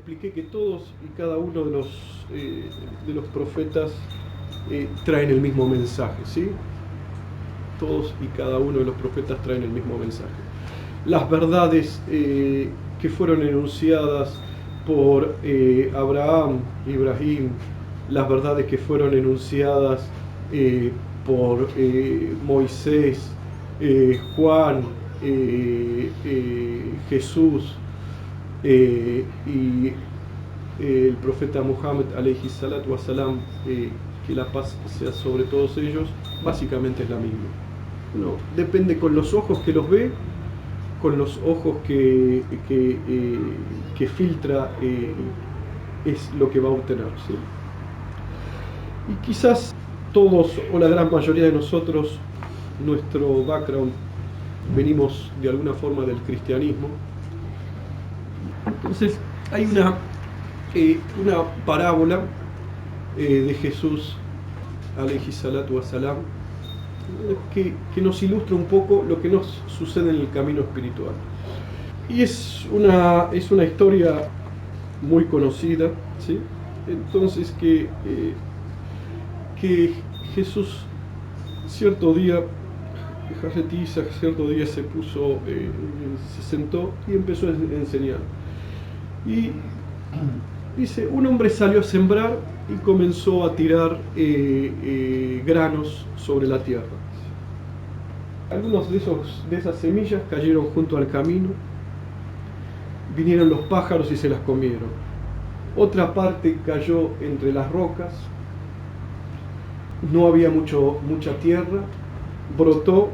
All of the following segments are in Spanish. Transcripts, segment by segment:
expliqué que todos y cada uno de los profetas traen el mismo mensaje, ¿sí? Todos y cada uno de los profetas traen el mismo mensaje. Las verdades que fueron enunciadas por Abraham, Ibrahim, las verdades que fueron enunciadas por Moisés, Juan, Jesús y el profeta Muhammad alayhi salatu wasalam, que la paz sea sobre todos ellos, básicamente es la misma. Uno depende con los ojos que los ve, con los ojos que filtra, es lo que va a obtener, ¿sí? Y quizás todos o la gran mayoría de nosotros, nuestro background, venimos de alguna forma del cristianismo. Entonces hay una parábola de Jesús alayhi salatu wasalam que nos ilustra un poco lo que nos sucede en el camino espiritual. Y es una historia muy conocida, ¿sí? Entonces que Jesús cierto día, Hazrat Isa cierto día se sentó y empezó a enseñar. Y dice, un hombre salió a sembrar y comenzó a tirar granos sobre la tierra. Algunos de esas semillas cayeron junto al camino, vinieron los pájaros y se las comieron. Otra parte cayó entre las rocas, no había mucha tierra, brotó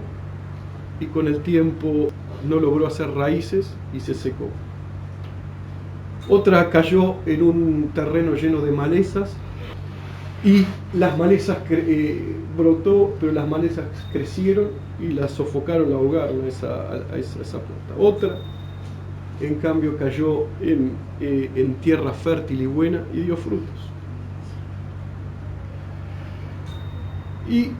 y con el tiempo no logró hacer raíces y se secó. Otra cayó en un terreno lleno de malezas y las malezas brotó, pero las malezas crecieron y la sofocaron, la ahogaron a esa planta. Otra, en cambio, cayó en tierra fértil y buena y dio frutos. Y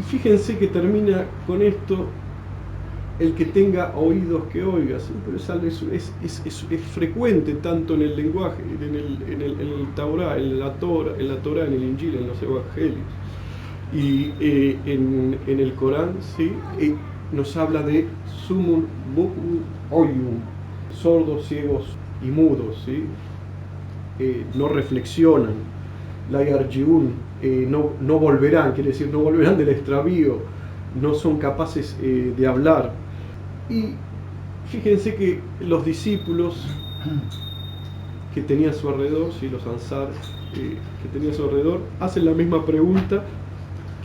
fíjense que termina con esto: el que tenga oídos que oiga, ¿sí? Pero es frecuente tanto en el lenguaje, en el Taurá, en la Torá, en el Injil, en los Evangelios y en el Corán, ¿sí? Nos habla de sumun bukmun oyun, sordos, ciegos y mudos, ¿sí? No reflexionan, la yarjiun, no volverán, quiere decir no volverán del extravío, no son capaces de hablar. Y fíjense que los discípulos que tenía a su alrededor, ¿sí? Los ansar que tenía a su alrededor, hacen la misma pregunta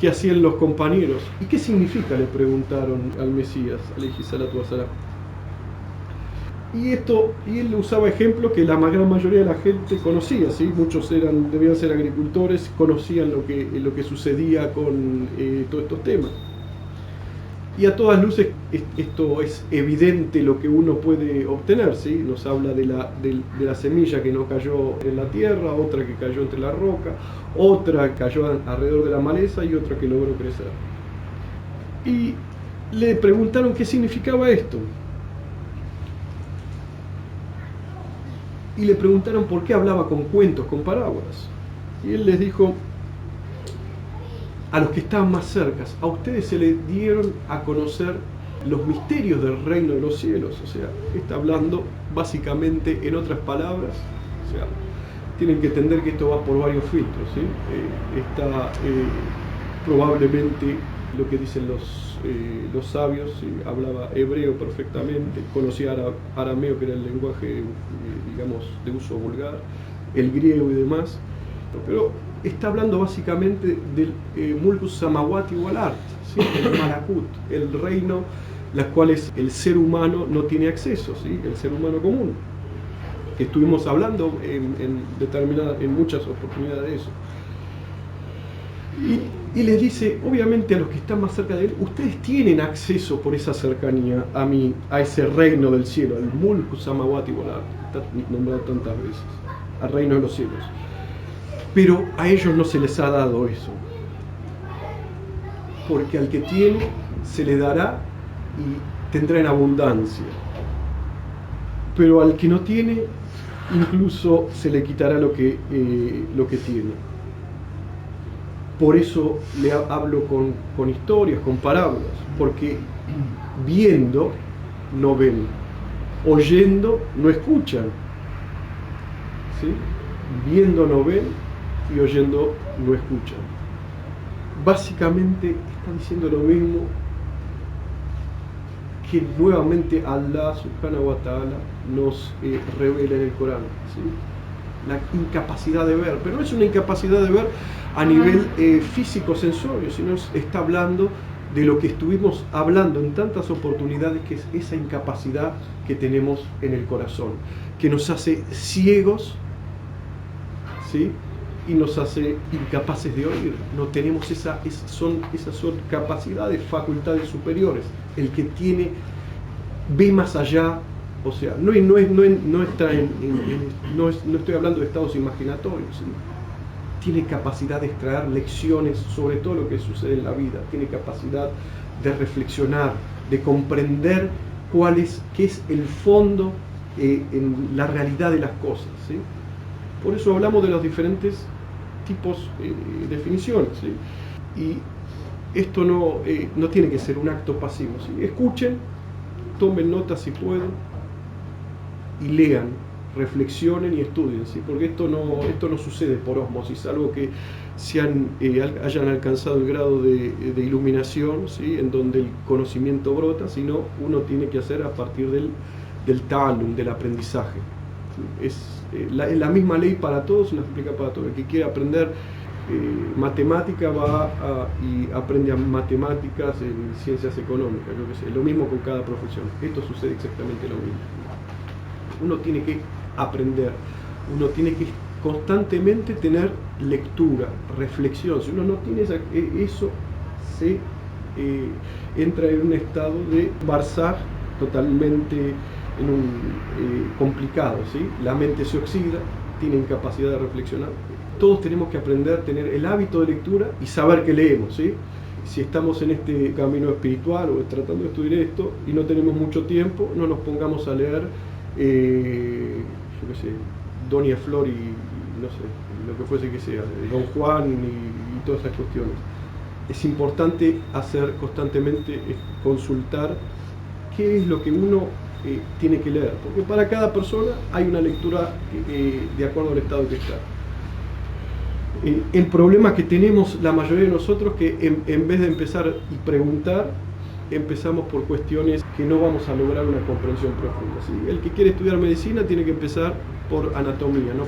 que hacían los compañeros. ¿Y qué significa?, le preguntaron al Mesías alayhi salatu wasalam. Y él usaba ejemplos que la gran mayoría de la gente conocía, ¿sí? Muchos debían ser agricultores, conocían lo que sucedía con todos estos temas. Y a todas luces esto es evidente lo que uno puede obtener, ¿sí? Nos habla de la semilla que no cayó en la tierra, otra que cayó entre la roca, otra cayó alrededor de la maleza y otra que logró crecer. Y le preguntaron qué significaba esto. Y le preguntaron por qué hablaba con cuentos, con parábolas. Y él les dijo: a los que estaban más cercas, a ustedes se les dieron a conocer los misterios del reino de los cielos. O sea, está hablando básicamente, en otras palabras, o sea, tienen que entender que esto va por varios filtros, ¿sí? Está probablemente lo que dicen los sabios, ¿sí? Hablaba hebreo perfectamente, conocía arameo, que era el lenguaje, digamos, de uso vulgar, el griego y demás, pero está hablando básicamente del Mulkus Samawati wal Ard, ¿sí? El Malakut, el reino, las cuales el ser humano no tiene acceso, ¿sí? El ser humano común, que estuvimos hablando en muchas oportunidades de eso. Y les dice, obviamente, a los que están más cerca de él, ustedes tienen acceso por esa cercanía a ese reino del cielo, al Mulkus Samawati wal Ard, está nombrado tantas veces, al reino de los cielos. Pero a ellos no se les ha dado eso, porque al que tiene se le dará y tendrá en abundancia. pero al que no tiene, incluso se le quitará lo que tiene. Por eso le hablo con historias, con parábolas, porque viendo no ven, oyendo no escuchan, ¿sí? Viendo no ven y oyendo no escuchan. Básicamente está diciendo lo mismo que nuevamente Allah subhanahu wa ta'ala nos revela en el Corán, ¿sí? La incapacidad de ver, pero no es una incapacidad de ver a nivel físico-sensorio, sino está hablando de lo que estuvimos hablando en tantas oportunidades, que es esa incapacidad que tenemos en el corazón, que nos hace ciegos, ¿sí? Y nos hace incapaces de oír. No tenemos esas son capacidades, facultades superiores. El que ve más allá, o sea, no estoy hablando de estados imaginatorios, ¿sí? Tiene capacidad de extraer lecciones sobre todo lo que sucede en la vida, tiene capacidad de reflexionar, de comprender qué es el fondo en la realidad de las cosas, ¿sí? Por eso hablamos de los diferentes tipos de definiciones, ¿sí? Y esto no tiene que ser un acto pasivo, ¿sí? Escuchen, tomen nota si pueden y lean, reflexionen y estudien, ¿sí? Porque esto no sucede por ósmosis, algo que hayan alcanzado el grado de iluminación, ¿sí? En donde el conocimiento brota, sino uno tiene que hacer a partir del ta'allum, del aprendizaje. Es la misma ley para todos, la aplica para todos. El que quiere aprender matemática y aprende matemáticas en ciencias económicas, yo qué sé, lo mismo con cada profesión. Esto sucede exactamente lo mismo. Uno tiene que aprender, uno tiene que constantemente tener lectura, reflexión. Si uno no tiene eso, se entra en un estado de barzaj totalmente complicado, ¿sí? La mente se oxida, tiene incapacidad de reflexionar. Todos tenemos que aprender, tener el hábito de lectura y saber qué leemos, ¿sí? Si estamos en este camino espiritual o tratando de estudiar esto y no tenemos mucho tiempo, no nos pongamos a leer yo qué sé, Doña Flor y no sé, lo que fuese que sea, Don Juan y todas esas cuestiones. Es importante hacer constantemente, consultar qué es lo que uno tiene que leer, porque para cada persona hay una lectura de acuerdo al estado que está. El problema que tenemos la mayoría de nosotros, que en vez de empezar y preguntar, empezamos por cuestiones que no vamos a lograr una comprensión profunda, ¿sí? El que quiere estudiar medicina tiene que empezar por anatomía, no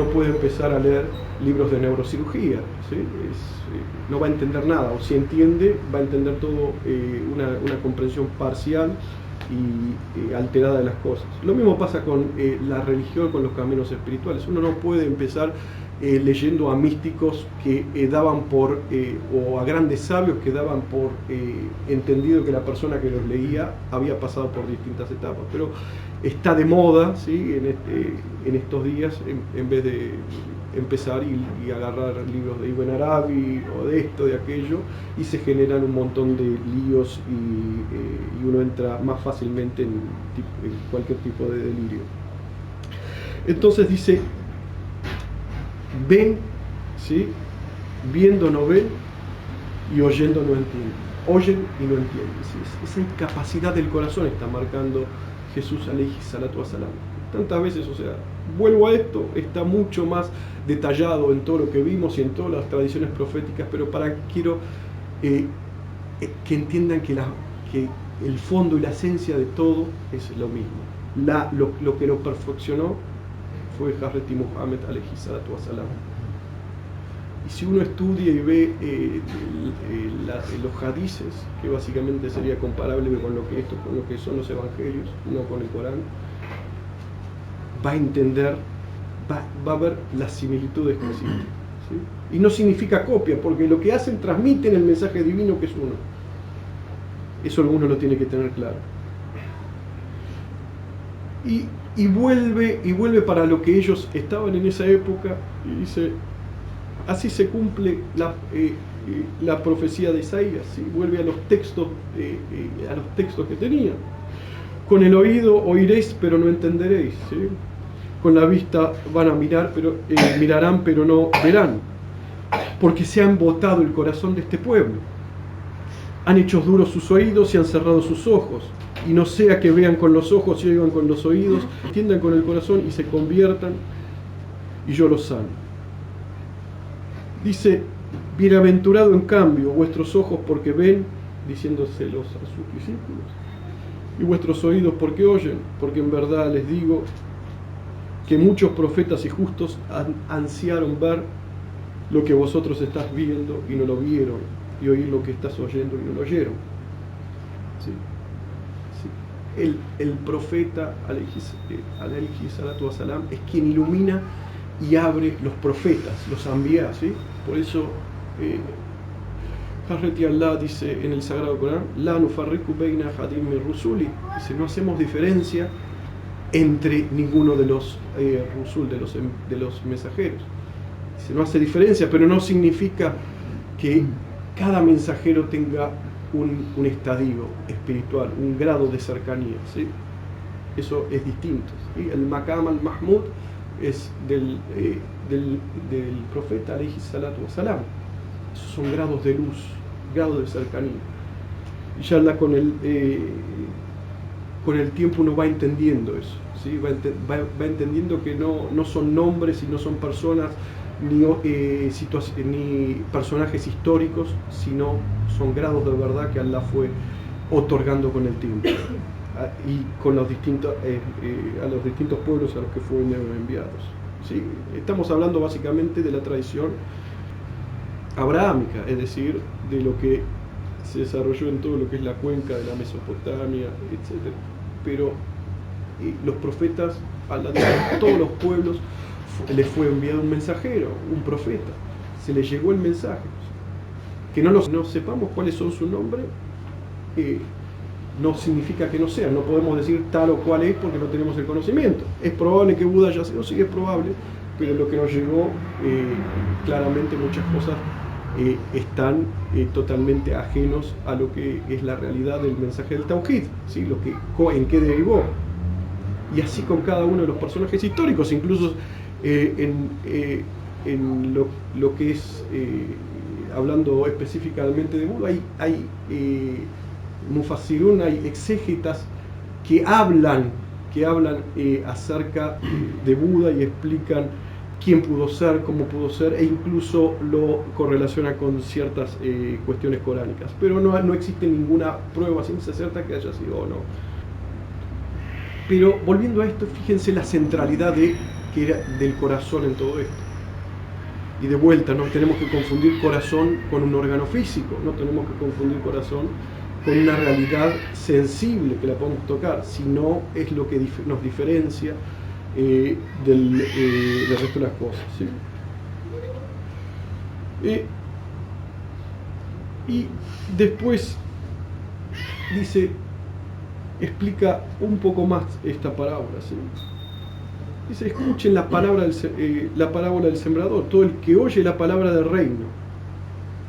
puede empezar a leer libros de neurocirugía, ¿sí? No va a entender nada, o si entiende, va a entender todo una comprensión parcial y alterada de las cosas. Lo mismo pasa con la religión, con los caminos espirituales. Uno no puede empezar leyendo a místicos que daban o a grandes sabios que daban por entendido que la persona que los leía había pasado por distintas etapas, pero está de moda, ¿sí? En estos días, en vez de empezar y agarrar libros de Ibn Arabi o de esto, de aquello, y se generan un montón de líos y uno entra más fácilmente en cualquier tipo de delirio. Entonces dice, ven, ¿sí? Viendo no ven y oyendo no entienden. Oyen y no entienden, ¿sí? Esa incapacidad del corazón está marcando Jesús alayhi salatu wasalam. Tantas veces, o sea, vuelvo a esto, está mucho más detallado en todo lo que vimos y en todas las tradiciones proféticas, pero quiero que entiendan que el fondo y la esencia de todo es lo mismo. Lo que lo perfeccionó fue Hazreti Muhammad alayhi salatu wasalam. Y si uno estudia y ve los hadices, que básicamente sería comparable con lo que son los evangelios, no con el Corán, va a entender, va a ver las similitudes que existen, ¿sí? Y no significa copia, porque lo que hacen, transmiten el mensaje divino que es uno. Eso uno lo tiene que tener claro. Y vuelve para lo que ellos estaban en esa época, y dice, así se cumple la profecía de Isaías, ¿sí? Vuelve a los textos que tenían. Con el oído oiréis, pero no entenderéis, ¿sí? Con la vista van a mirar, pero mirarán, pero no verán, porque se ha embotado el corazón de este pueblo. Han hecho duros sus oídos y han cerrado sus ojos, y no sea que vean con los ojos y oigan con los oídos, entiendan con el corazón y se conviertan, y yo los sano. Dice, bienaventurado en cambio vuestros ojos porque ven, diciéndoselos a sus discípulos, y vuestros oídos porque oyen, porque en verdad les digo que muchos profetas y justos ansiaron ver lo que vosotros estás viendo y no lo vieron, y oír lo que estás oyendo y no lo oyeron. ¿Sí? Sí. El profeta, alayhi salatu wasalam, es quien ilumina y abre los profetas, los anbiá, ¿sí? Por eso Hazreti Allah dice en el Sagrado Corán, La nufarriku beina hadim min rusuli, dice, no hacemos diferencia entre ninguno de los rusul, de los mensajeros. Dice, no hace diferencia, pero no significa que cada mensajero tenga un estadio espiritual, un grado de cercanía, ¿sí? Eso es distinto, ¿sí? El Maqam al-Mahmud es del profeta alayhi salatu wasalam. Esos son grados de luz, grados de cercanía. Y ya con el tiempo uno va entendiendo eso, ¿sí? va entendiendo que no son nombres y no son personas ni personajes históricos, sino son grados de verdad que Allah fue otorgando con el tiempo y con los distintos, a los distintos pueblos a los que fueron enviados, ¿sí? Estamos hablando básicamente de la tradición abrahámica, es decir, de lo que se desarrolló en todo lo que es la cuenca de la Mesopotamia, etc. Pero los profetas, a todos los pueblos les fue enviado un mensajero, un profeta, se les llegó el mensaje. Que no sepamos cuáles son su nombre no significa que no sean, no podemos decir tal o cual es porque no tenemos el conocimiento. Es probable que Buda haya sido, sí es probable, pero lo que nos llegó, claramente muchas cosas están totalmente ajenos a lo que es la realidad del mensaje del Tauhid, ¿sí? En qué derivó. Y así con cada uno de los personajes históricos, incluso en lo que es, hablando específicamente de Buda, hay mufassirun, hay exégetas que hablan acerca de Buda y explican quién pudo ser, cómo pudo ser, e incluso lo correlaciona con ciertas cuestiones coránicas. Pero no existe ninguna prueba ciencia cierta que haya sido o no. Pero volviendo a esto, fíjense la centralidad del corazón en todo esto. Y de vuelta, no tenemos que confundir corazón con un órgano físico, no tenemos que confundir corazón con una realidad sensible que la podemos tocar, sino es lo que nos diferencia del resto de las cosas, ¿sí? Y después explica un poco más esta parábola, ¿sí? Dice, escuchen la parábola del sembrador, todo el que oye la palabra del reino,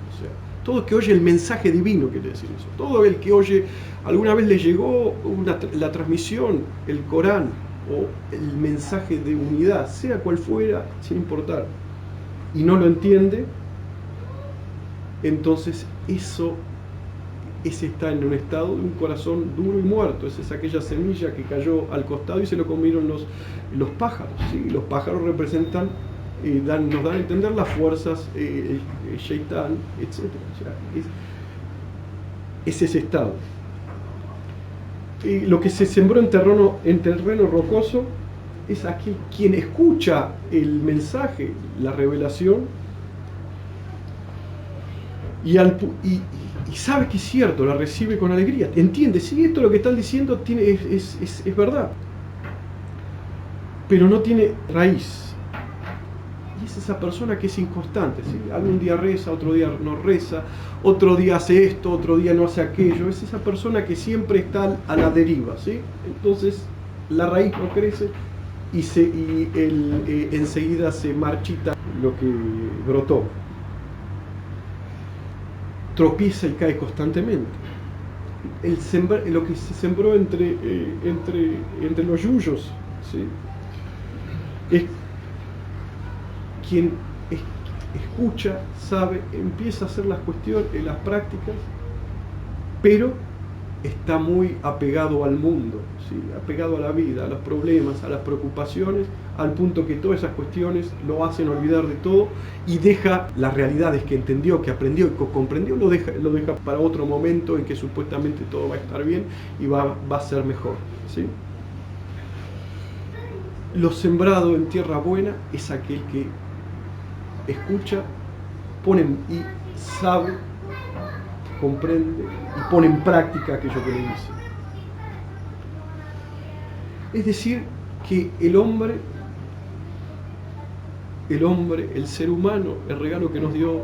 o sea, todo el que oye el mensaje divino, quiere decir eso, todo el que oye, alguna vez le llegó la transmisión, el Corán, o el mensaje de unidad, sea cual fuera, sin importar, y no lo entiende, entonces ese está en un estado de un corazón duro y muerto. Esa es aquella semilla que cayó al costado y se lo comieron los pájaros, ¿sí? Los pájaros representan, nos dan a entender las fuerzas, el Shaitán, etc. O sea, es ese estado. Lo que se sembró en terreno rocoso es aquel quien escucha el mensaje, la revelación, y sabe que es cierto, la recibe con alegría, entiende, sí, esto lo que están diciendo es verdad, pero no tiene raíz. Y es esa persona que es inconstante, ¿sí? Algún día reza, otro día no reza, otro día hace esto, otro día no hace aquello. Es esa persona que siempre está a la deriva, ¿sí? Entonces la raíz no crece y enseguida se marchita lo que brotó. Tropieza y cae constantemente. lo que se sembró entre los yuyos, ¿sí? Es quien escucha, sabe, empieza a hacer las cuestiones, las prácticas, pero está muy apegado al mundo, ¿sí? Apegado a la vida, a los problemas, a las preocupaciones, al punto que todas esas cuestiones lo hacen olvidar de todo y deja las realidades que entendió, que aprendió y que comprendió, lo deja para otro momento en que supuestamente todo va a estar bien y va a ser mejor, ¿sí? Lo sembrado en tierra buena es aquel que escucha, pone y sabe, comprende y pone en práctica aquello que le dice. Es decir, que el hombre, el ser humano, el regalo que nos dio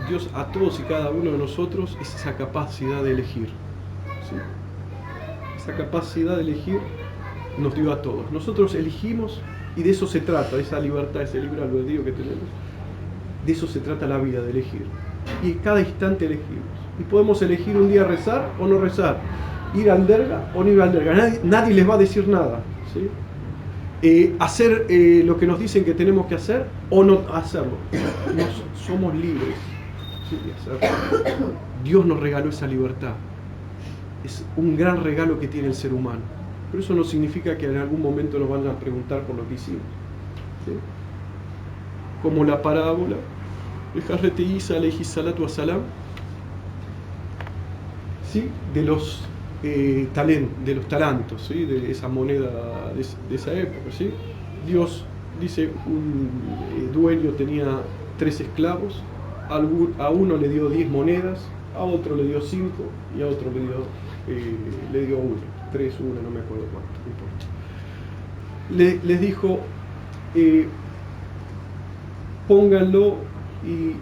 Dios a todos y cada uno de nosotros es esa capacidad de elegir, ¿sí? Esa capacidad de elegir nos dio a todos. Nosotros elegimos y de eso se trata, de esa libertad, ese libre albedrío que tenemos. De eso se trata la vida, de elegir. Y cada instante elegimos. Y podemos elegir un día rezar o no rezar, ir al derga o no ir al derga. Nadie les va a decir nada, ¿sí? Hacer lo que nos dicen que tenemos que hacer o no hacerlo. Somos libres, ¿sí?, de hacerlo. Dios nos regaló esa libertad. Es un gran regalo que tiene el ser humano. Pero eso no significa que en algún momento nos van a preguntar por lo que hicimos, ¿sí? Como la parábola de Hazrat Isa alayhi salatu wassalam, ¿sí?, de los talentos, ¿sí?, de esa moneda de esa época, ¿sí? Dios dice, un dueño tenía 3 esclavos, a uno le dio 10 monedas, a otro le dio 5 y a otro le dio 1, 3, 1, no me acuerdo cuánto, no importa. Les dijo, pónganlo y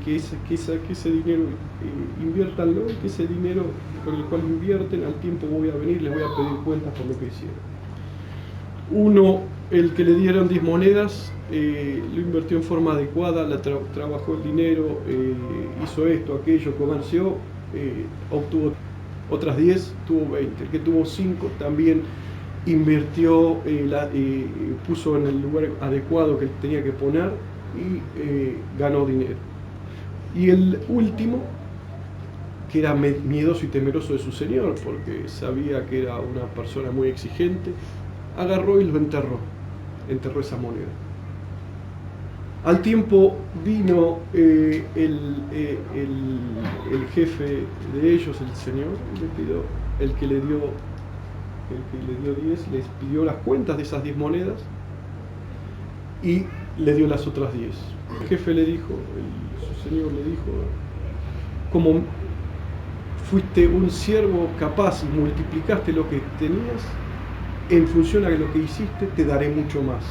que ese dinero inviértanlo, que ese dinero con el cual invierten, al tiempo voy a venir, les voy a pedir cuentas por lo que hicieron. Uno, el que le dieron 10 monedas, lo invirtió en forma adecuada, trabajó el dinero, hizo esto, aquello, comerció, obtuvo otras 10, tuvo 20. El que tuvo 5 también invirtió, puso en el lugar adecuado que tenía que poner y ganó dinero. Y el último, que era miedoso y temeroso de su señor, porque sabía que era una persona muy exigente, agarró y lo enterró esa moneda. Al tiempo vino el jefe de ellos, el señor, y le pidió, el que le dio 10, les pidió las cuentas de esas 10 monedas y le dio las otras 10. El jefe le dijo, su señor le dijo, como fuiste un siervo capaz y multiplicaste lo que tenías, en función a lo que hiciste te daré mucho más.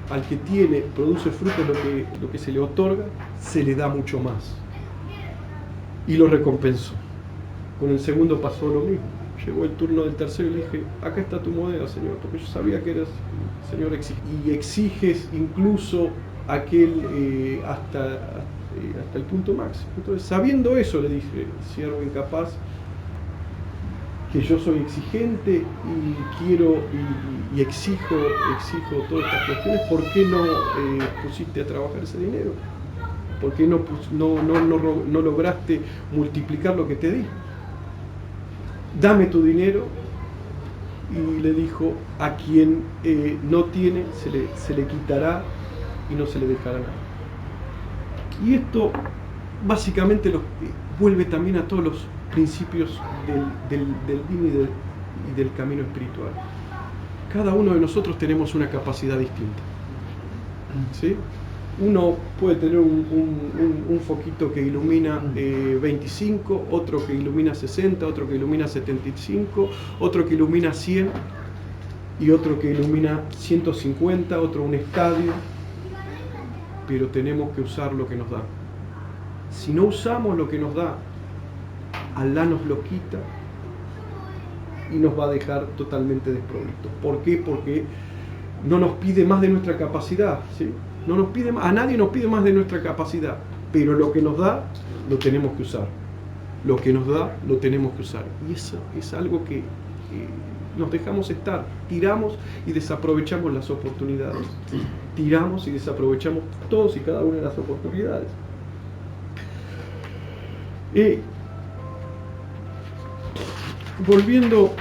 Al que produce frutos, lo que se le otorga, se le da mucho más. Y lo recompensó. Con el segundo pasó lo mismo. Llegó el turno del tercero y le dije, acá está tu moneda, señor, porque yo sabía que eras señor y exiges incluso aquel hasta el punto máximo. Entonces, sabiendo eso, le dije, siervo incapaz, que yo soy exigente y quiero y exijo todas estas cuestiones, ¿por qué no pusiste a trabajar ese dinero? ¿Por qué no lograste multiplicar lo que te di? Dame tu dinero. Y le dijo, a quien no tiene se le quitará y no se le dejará nada. Y esto básicamente vuelve también a todos los principios del din y del camino espiritual. Cada uno de nosotros tenemos una capacidad distinta, ¿sí? Uno puede tener un foquito que ilumina 25, otro que ilumina 60, otro que ilumina 75, otro que ilumina 100 y otro que ilumina 150, otro un estadio, pero tenemos que usar lo que nos da. Si no usamos lo que nos da, Alá nos lo quita y nos va a dejar totalmente desprovistos. ¿Por qué? Porque no nos pide más de nuestra capacidad, ¿sí? No nos pide más, a nadie nos pide más de nuestra capacidad, pero lo que nos da lo tenemos que usar. lo que nos da lo tenemos que usar. Y eso es algo que nos dejamos estar, tiramos y desaprovechamos las oportunidades. Tiramos y desaprovechamos todos y cada una de las oportunidades. Volviendo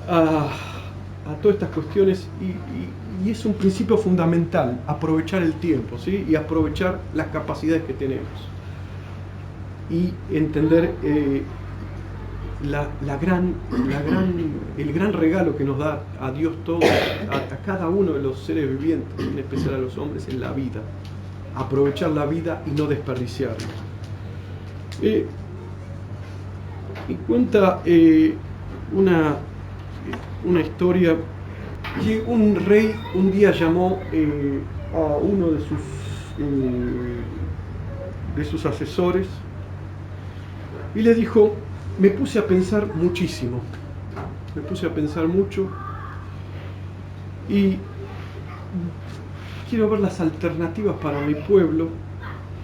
a todas estas cuestiones, y es un principio fundamental, aprovechar el tiempo, ¿sí? Y aprovechar las capacidades que tenemos. Y entender el gran regalo que nos da a Dios todo, a cada uno de los seres vivientes, en especial a los hombres, en la vida. Aprovechar la vida y no desperdiciarla. Y cuenta una historia que un rey un día llamó a uno de sus asesores y le dijo: me puse a pensar muchísimo, me puse a pensar mucho y quiero ver las alternativas para mi pueblo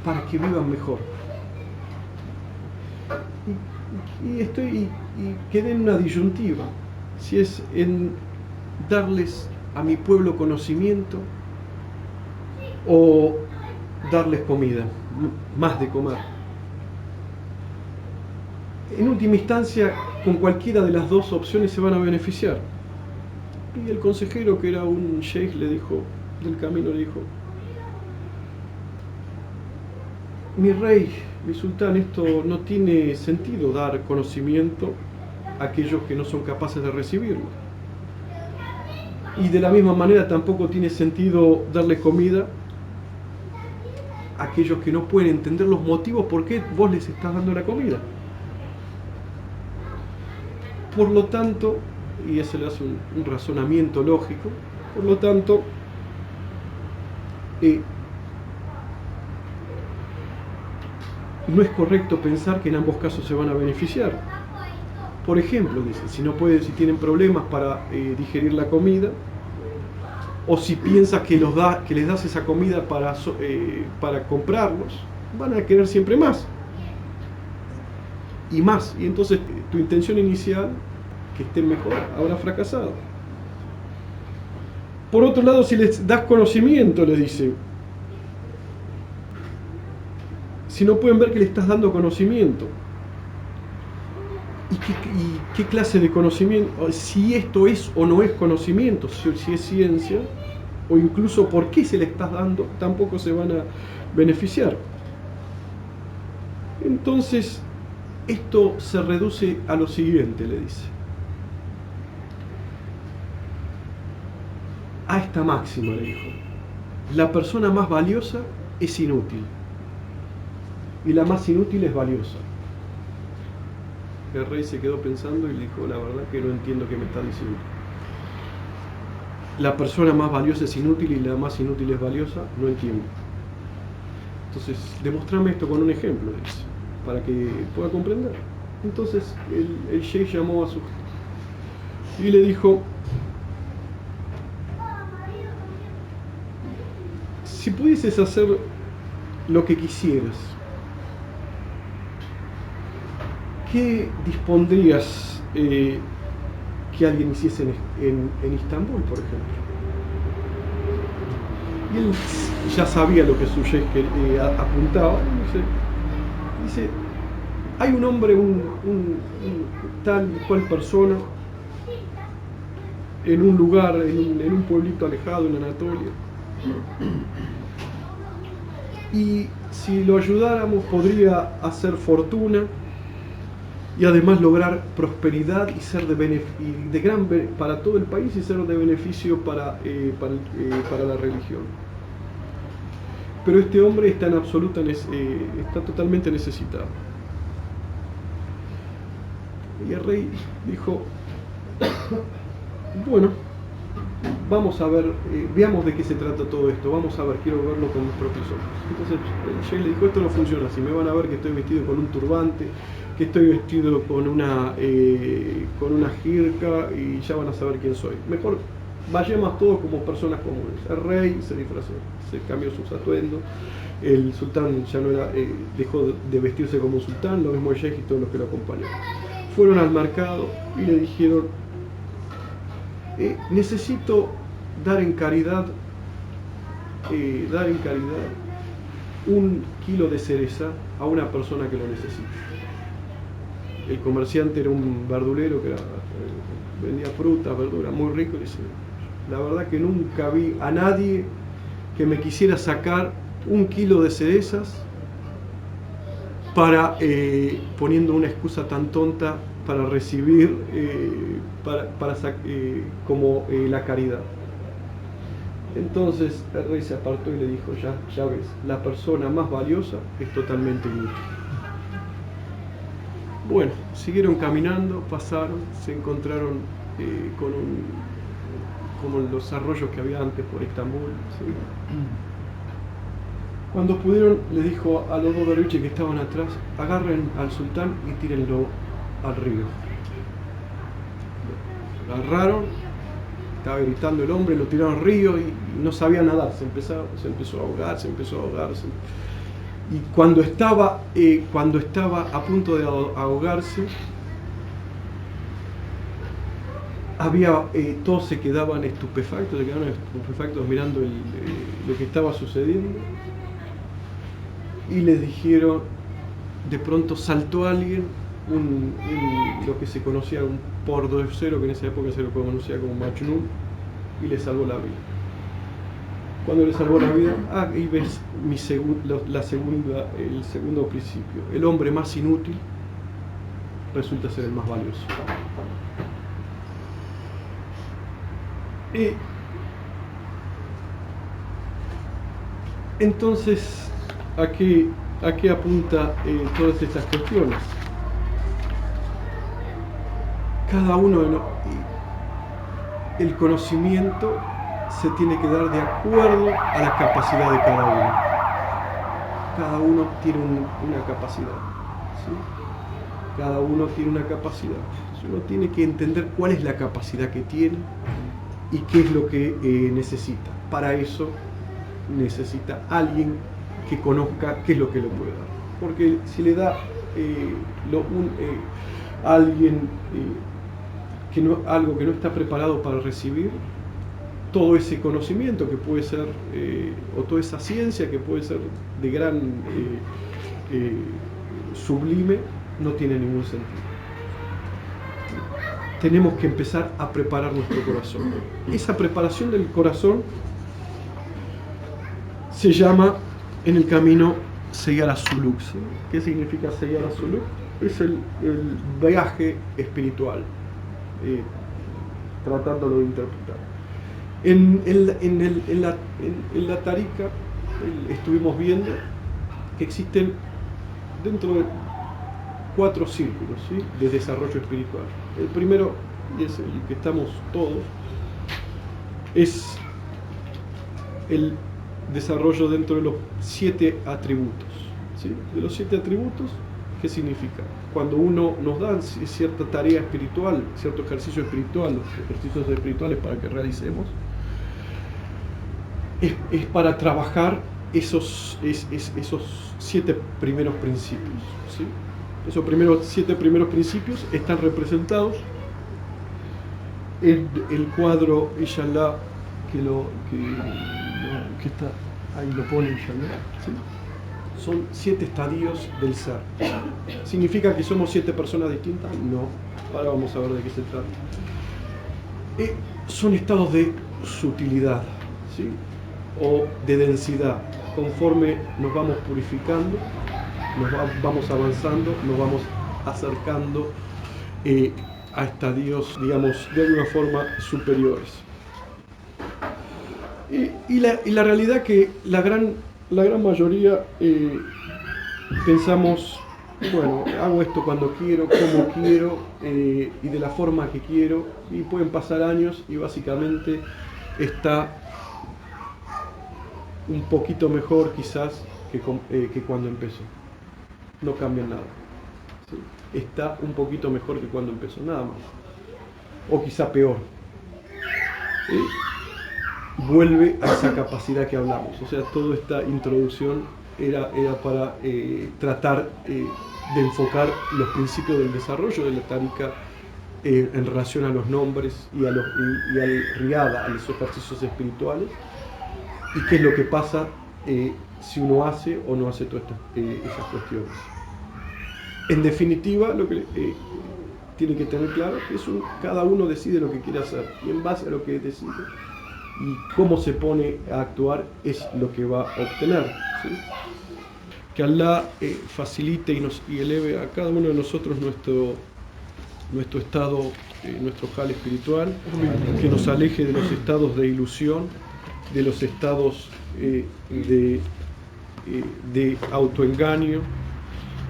para que vivan mejor. Y quedé en una disyuntiva, si es en darles a mi pueblo conocimiento o darles comida, más de comer. En última instancia, con cualquiera de las dos opciones se van a beneficiar. Y el consejero, que era un sheikh, le dijo, del camino, le dijo: mi rey, mi sultán, esto no tiene sentido, dar conocimiento a aquellos que no son capaces de recibirlo. Y de la misma manera tampoco tiene sentido darle comida a aquellos que no pueden entender los motivos por qué vos les estás dando la comida. Por lo tanto, y eso le hace un razonamiento lógico, por lo tanto, no es correcto pensar que en ambos casos se van a beneficiar. Por ejemplo, dice, si tienen problemas para digerir la comida, o si piensas que les das esa comida para comprarlos, van a querer siempre más y más, y entonces tu intención inicial, que estén mejor, habrá fracasado. Por otro lado, si les das conocimiento, les dice, si no pueden ver que le estás dando conocimiento, ¿y qué clase de conocimiento? Si esto es o no es conocimiento, si es ciencia, o incluso por qué se le estás dando, tampoco se van a beneficiar. Entonces, esto se reduce a lo siguiente, le dice: a esta máxima, le dijo, la persona más valiosa es inútil y la más inútil es valiosa. El rey se quedó pensando y le dijo: la verdad que no entiendo qué me está diciendo. La persona más valiosa es inútil y la más inútil es valiosa, no entiendo. Entonces, demostrame esto con un ejemplo, le dice, para que pueda comprender. Entonces el sheikh llamó a su y le dijo: si pudieses hacer lo que quisieras, ¿qué dispondrías que alguien hiciese en Istambul, por ejemplo? Y él ya sabía lo que su sheikh apuntaba. Dice, hay un hombre, un tal y cual persona, en un lugar, en un pueblito alejado en Anatolia, y si lo ayudáramos podría hacer fortuna y además lograr prosperidad y ser de gran para todo el país y ser de beneficio para la religión. Pero este hombre está está totalmente necesitado. Y el rey dijo: bueno, vamos a ver, veamos de qué se trata todo esto, vamos a ver, quiero verlo con mis propios ojos. Entonces el sheikh le dijo: esto no funciona así, me van a ver que estoy vestido con un turbante, que estoy vestido con una jirca, y ya van a saber quién soy. Mejor vayamos todos como personas comunes. El rey se disfrazó, se cambió sus atuendos, el sultán ya no era, dejó de vestirse como un sultán, lo mismo el sheikh y todos los que lo acompañaban. Fueron al mercado y le dijeron, necesito dar en caridad 1 kilo de cereza a una persona que lo necesita. El comerciante era un verdulero que vendía fruta, verdura, muy rico, y dice, la verdad que nunca vi a nadie que me quisiera sacar 1 kilo de cerezas para, poniendo una excusa tan tonta para recibir como la caridad. Entonces el rey se apartó y le dijo, ya ves, la persona más valiosa es totalmente inútil. Bueno, siguieron caminando, pasaron, se encontraron como los arroyos que había antes por Estambul, ¿sí? Cuando pudieron, le dijo a los 2 derviches que estaban atrás, agarren al sultán y tírenlo al río. Lo agarraron, estaba gritando el hombre, lo tiraron al río y no sabía nadar, se empezó a ahogar. Y cuando estaba a punto de ahogarse, todos se quedaban estupefactos, mirando lo que estaba sucediendo. Y les dijeron, de pronto saltó alguien, lo que se conocía un pordiosero, que en esa época se lo conocía como Majnun, y le salvó la vida. Cuando le salvó la vida, ahí ves el segundo principio. El hombre más inútil resulta ser el más valioso. Y entonces, ¿a qué apunta todas estas cuestiones? Cada uno, el conocimiento se tiene que dar de acuerdo a la capacidad de cada uno. Cada uno tiene una capacidad, ¿sí? Cada uno tiene una capacidad. Entonces uno tiene que entender cuál es la capacidad que tiene y qué es lo que necesita. Para eso necesita alguien que conozca qué es lo que le puede dar. Porque si le da a alguien algo que no está preparado para recibir, todo ese conocimiento que puede ser, o toda esa ciencia que puede ser de gran sublime, no tiene ningún sentido. Tenemos que empezar a preparar nuestro corazón. Esa preparación del corazón se llama en el camino Seyar Suluk. ¿Sí? ¿Qué significa Seyar Suluk? Es el viaje espiritual, tratándolo de interpretar. En la tarika estuvimos viendo que existen dentro de 4 círculos, ¿sí?, de desarrollo espiritual. El primero, y es el que estamos todos, es el desarrollo dentro de los 7 atributos, ¿sí? De los 7 atributos, ¿qué significa? Cuando uno nos da cierta tarea espiritual, cierto ejercicio espiritual, los ejercicios espirituales para que realicemos, es para trabajar esos 7 primeros principios, ¿sí? Esos 7 primeros principios están representados en el cuadro, inshallah, que está ahí, lo pone inshallah, ¿sí? Son 7 estadios del ser. ¿Significa que somos 7 personas distintas? No. Ahora vamos a ver de qué se trata. Son estados de sutilidad, ¿sí?, o de densidad. Conforme nos vamos purificando, vamos avanzando, nos vamos acercando a estadios, digamos, de alguna forma superiores. Y la realidad que la gran mayoría pensamos, bueno, hago esto cuando quiero, como quiero, y de la forma que quiero, y pueden pasar años y básicamente está un poquito mejor quizás que cuando empezó. No cambia nada, ¿sí? Está un poquito mejor que cuando empezó, nada más. O quizá peor. vuelve a esa capacidad que hablamos. O sea, toda esta introducción era para tratar de enfocar los principios del desarrollo de la tariqa en relación a los nombres y al riada, a los ejercicios espirituales, y qué es lo que pasa si uno hace o no hace todas esas cuestiones. En definitiva, lo que tiene que tener claro es que cada uno decide lo que quiere hacer, y en base a lo que decide y cómo se pone a actuar es lo que va a obtener, ¿sí? Que Allah facilite y eleve a cada uno de nosotros nuestro estado, nuestro hal espiritual, que nos aleje de los estados de ilusión, de los estados de autoengaño,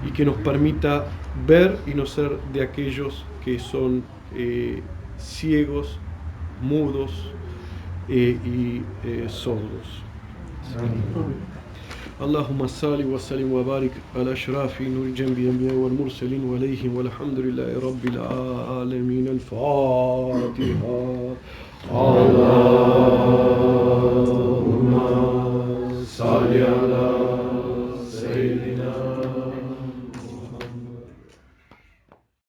y que nos permita ver y no ser de aquellos que son ciegos, mudos y sordos. اللهم صل وسلم وبارك على أشراف نور جنب الأنبياء والمرسلين وعليهم والحمد لله رب العالمين. الفاتحة.